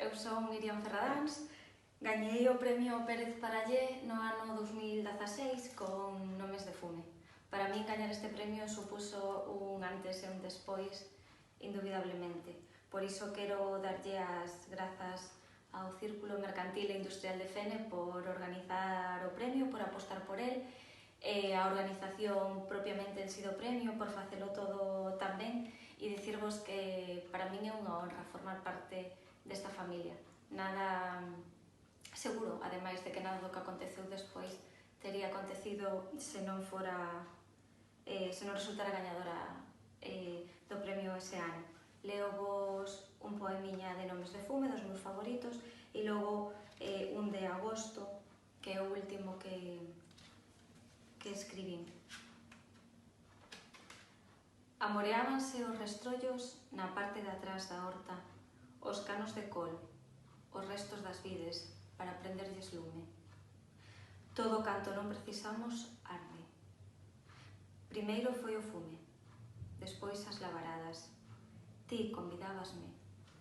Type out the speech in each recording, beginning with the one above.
Eu son Miriam Ferradáns, gañei o premio Pérez Parallé no ano 2016 con Nomes de fume. Para min gañar este premio supuso un antes e un despois, indubidablemente. Por iso quero darlle as grazas ao Círculo Mercantil e Industrial de Fene por organizar o premio, por apostar por el, e a organización propiamente en si do premio, por facelo todo tan ben, e dicirvos que para min é unha honra formar parte desta familia. Nada seguro, ademais de que nada do que aconteceu despois tería acontecido se non resultara gañadora do premio ese ano. Leo vos un poemiña de Nomes de fume, dos meus favoritos, e logo un de agosto, que é o último que escribín. Amoreábanse os restrollos na parte de atrás da horta, os canos de col, os restos das vides, para prenderlles lume. Todo canto non precisamos arde. Primeiro foi o fume, despois as labaradas. Ti convidábasme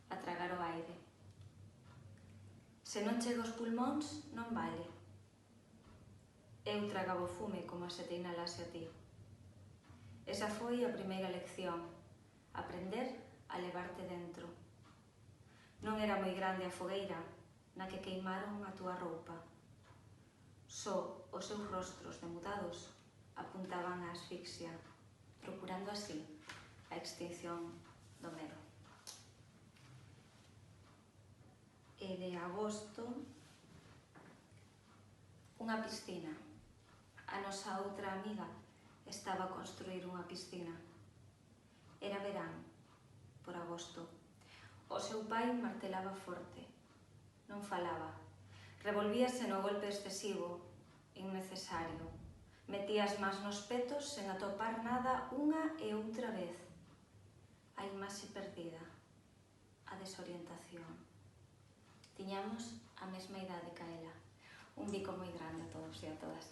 a tragar o aire. Se non chega aos pulmóns, non vale. Eu tragaba o fume como se te inhalase a ti. Esa foi a primeira lección, aprender a levarte dentro. Non era moi grande a fogueira na que queimaron a túa roupa. Só os seus rostros demudados apuntaban a asfixia, procurando así a extinción do medo. E de agosto, unha piscina. A nosa outra amiga estaba a construir unha piscina. Era verán, por agosto. O seu pai martelaba forte. Non falaba. Revolvíase no golpe excesivo, innecesario. Metía as mans nos petos sen atopar nada unha e outra vez. A imaxe perdida, a desorientación. Tiñamos a mesma idade ca ela. Un bico moi grande a todos e a todas.